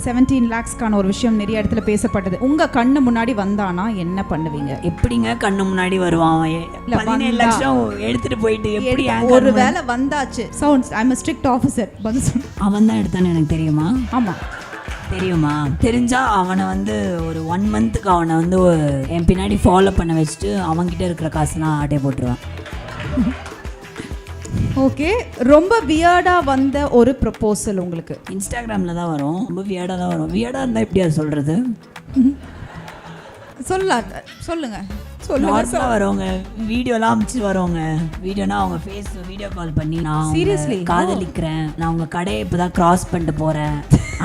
17 lakhsக்கான ஒரு விஷயம் நிறைய இடத்துல பேசப்பட்டது. உங்க கண்ணு முன்னாடி வந்தானா என்ன பண்ணுவீங்க? எப்படிங்க கண்ணு முன்னாடி வருவான்? 17 லட்சம் எடுத்துட்டு போயிட்டு எப்படி ஒருவேளை வந்தாச்சு? Sounds I am a strict officer. அவன் தான் எடுத்தான்னு எனக்கு தெரியுமா? ஆமா தெரியுமா? தெரிஞ்சா அவனை வந்து ஒரு 1 மந்த்துக்கு அவனை வந்து என் பின்னாடி ஃபாலோ பண்ண வச்சுட்டு அவன்கிட்ட இருக்கிற காசுலாம் ஆட்டே போட்டுருவான். ஓகே, ரொம்ப வியர்டா வந்த ஒரு ப்ரொபோசல் உங்களுக்கு இன்ஸ்டாகிராமில் தான் வரும். ரொம்ப வியர்டாக தான் வரும். வியர்டாக இருந்தால் எப்படி அது சொல்கிறது? சொல்லுங்க நார்மலாக வரவங்க வீடியோலாம் அமைச்சு வரவங்க. வீடியோனா அவங்க வீடியோ கால் பண்ணி நான் சீரியஸ்லி காதலிக்கிறேன், நான் உங்கள் கடையை இப்போ தான் க்ராஸ் பண்ணிட்டு போகிறேன்,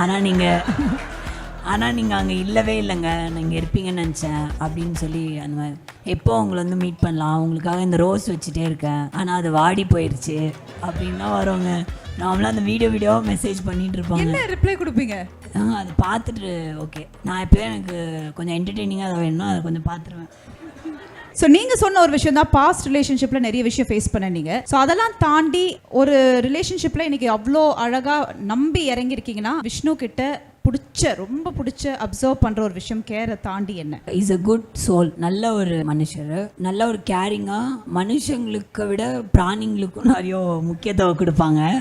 ஆனால் நீங்கள் அங்கே இல்லவே இல்லைங்க, நீங்கள் இருப்பீங்கன்னு நினச்சேன் அப்படின்னு சொல்லி அந்த மாதிரி எப்போ உங்களை வந்து மீட் பண்ணலாம், உங்களுக்காக இந்த ரோஸ் வச்சுட்டே இருக்கேன் ஆனால் அது வாடி போயிடுச்சு அப்படின்னு தான் வரவங்க. நார்மலாக அந்த வீடியோவாக மெசேஜ் பண்ணிட்டு இருப்பாங்க. என்ன ரிப்ளை கொடுப்பீங்க? அதை பார்த்துட்டு ஓகே, நான் எப்போயும் எனக்கு கொஞ்சம் என்டர்டெய்னிங்காக அதை வேணும்னா அதை கொஞ்சம் பார்த்துருவேன். ஸோ நீங்கள் சொன்ன ஒரு விஷயம் தான், பாஸ்ட் ரிலேஷன்ஷிப்பில் நிறைய விஷயம் ஃபேஸ் பண்ணீங்க. ஸோ அதெல்லாம் தாண்டி ஒரு ரிலேஷன்ஷிப்பில் இன்றைக்கி அவ்வளோ அழகாக நம்பி இறங்கியிருக்கீங்கன்னா விஷ்ணு கிட்ட ரொம்ப பிடிச்ச அப்சர்வ் பண்ணுற ஒரு விஷயம் கேரை தாண்டி என்ன? Is a good soul. நல்ல ஒரு மனுஷர், நல்ல ஒரு கேரிங்காக, மனுஷங்களுக்கு விட பிராணிங்களுக்கும் நிறைய முக்கியத்துவம் கொடுப்பாங்க.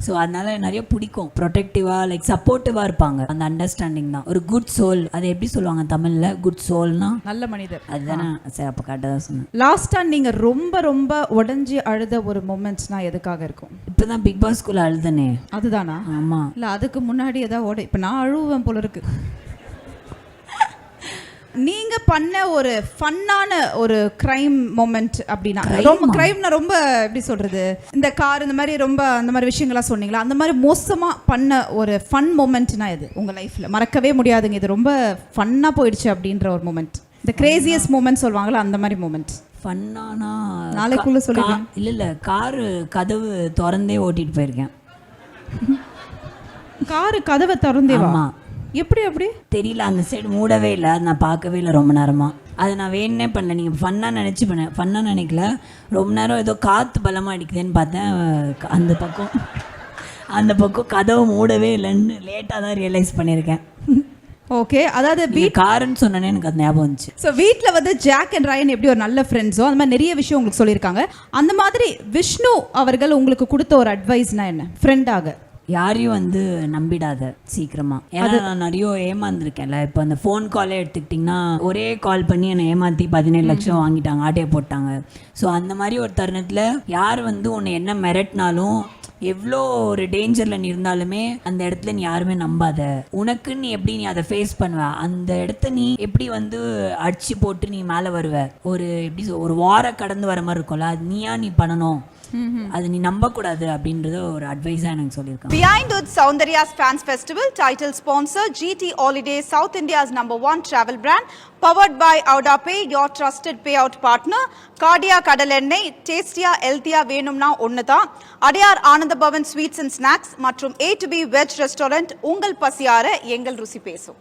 ஸோ அதனால் நிறைய பிடிக்கும். ப்ரொடெக்டிவாக லைக் சப்போர்ட்டிவாக இருப்பாங்க. அந்த அண்டர்ஸ்டாண்டிங் தான் ஒரு குட் சோல். அது எப்படி சொல்லுவாங்க தமிழில்? குட் சோல்னா நல்ல மனிதர். அதுதானே? சரி, அப்போ கரெக்டாக தான் சொன்னேன். லாஸ்ட்டாக நீங்கள் ரொம்ப உடஞ்சி அழுத ஒரு மொமெண்ட்ஸ்னால் எதுக்காக இருக்கும்? இப்போ தான் பிக் பாஸ் ஸ்கூல் அழுதனே. அதுதானா? ஆமாம். இல்லை அதுக்கு முன்னாடி ஏதாவது இப்போ நான் அழுவேன் போல இருக்கு. நீங்க பண்ண ஒரு ஃபன்னான ஒரு கிரைம் மொமெண்ட் அப்படின்னா, ரொம்ப கிரைம்னா ரொம்ப எப்படி சொல்றது, இந்த கார் இந்த மாதிரி ரொம்ப அந்த மாதிரி விஷயங்களா சொன்னீங்களா, அந்த மாதிரி மோசமா பண்ண ஒரு ஃபன் மொமெண்ட்னா இது உங்க லைஃப்ல மறக்கவே முடியாதுங்க, இது ரொம்ப ஃபன்னா போயிடுச்சு அப்படின்ற ஒரு மொமெண்ட், இந்த கிரேசியஸ்ட் மொமெண்ட் சொல்லுவாங்களா அந்த மாதிரி மொமெண்ட்? ஃபன்னானா நாளைக்குள்ள சொல்லுங்க. இல்லை காரு கதவு திறந்தே ஓட்டிட்டு போயிருக்கேன். காரு கதவை திறந்தேவா? எப்படி தெரியல, அந்த சைடு மூடவே இல்லை, அது நான் பார்க்கவே இல்லை ரொம்ப நேரமாக. அதை நான் வேணுன்னே பண்ணல, நீங்கள் ஃபன்னாக நினச்சி பண்ணேன். ஃபன்னாக நினைக்கல, ரொம்ப நேரம் ஏதோ காற்று பலமாக அடிக்குதுன்னு பார்த்தேன். அந்த பக்கம் கதவு மூடவே இல்லைன்னு லேட்டாக தான் ரியலைஸ் பண்ணியிருக்கேன். ஓகே, அதாவது காருன்னு சொன்னேன்னு எனக்கு அது ஞாபகம் வந்துச்சு. ஸோ வீட்டில் வந்து ஜாக் அண்ட் ராயன் எப்படி ஒரு நல்ல ஃப்ரெண்ட்ஸோ அந்த மாதிரி நிறைய விஷயம் உங்களுக்கு சொல்லியிருக்காங்க. அந்த மாதிரி விஷ்ணு அவர்கள் உங்களுக்கு கொடுத்த ஒரு அட்வைஸ்னா என்ன ஃப்ரெண்டாக? யாரையும் வந்து நம்பிடாத சீக்கிரமா. ஏன்னா நான் நிறைய ஏமாந்துருக்கேன்ல. இப்போ அந்த ஃபோன் காலே எடுத்துக்கிட்டிங்கன்னா ஒரே கால் பண்ணி என்னை ஏமாற்றி 17 லட்சம் வாங்கிட்டாங்க, ஆட்டையை போட்டாங்க. ஸோ அந்த மாதிரி ஒரு தருணத்தில் யார் வந்து உன்னை என்ன மிரட்டினாலும், எவ்வளோ ஒரு டேஞ்சரில் நீ இருந்தாலுமே அந்த இடத்துல நீ யாருமே நம்பாத. உனக்கு நீ எப்படி நீ அதை ஃபேஸ் பண்ணுவ, அந்த இடத்த நீ எப்படி வந்து அடிச்சு போட்டு நீ மேலே வருவ, ஒரு எப்படி ஒரு வார கடந்து வர மாதிரி இருக்கும்ல, அது நீயா நீ பண்ணணும், அது நீ நம்ப கூடாது அப்படின்றது ஒரு அட்வைஸா எனக்கு சொல்லியிருக்காங்க. Behind Wood Soundaria's Fans Festival, title sponsor GT Holidays, South India's #1 travel brand, powered by AudaPay, your trusted payout partner. Cardia கடலெண்ணெய், டேஸ்டியா ஹெல்த்தியா வேணும்னா ஒண்ணுதான். Adyar Ananda Pawan sweets and snacks மற்றும் A to B veg restaurant. உங்கள் பசியார எங்கள் ருசி பேசும்.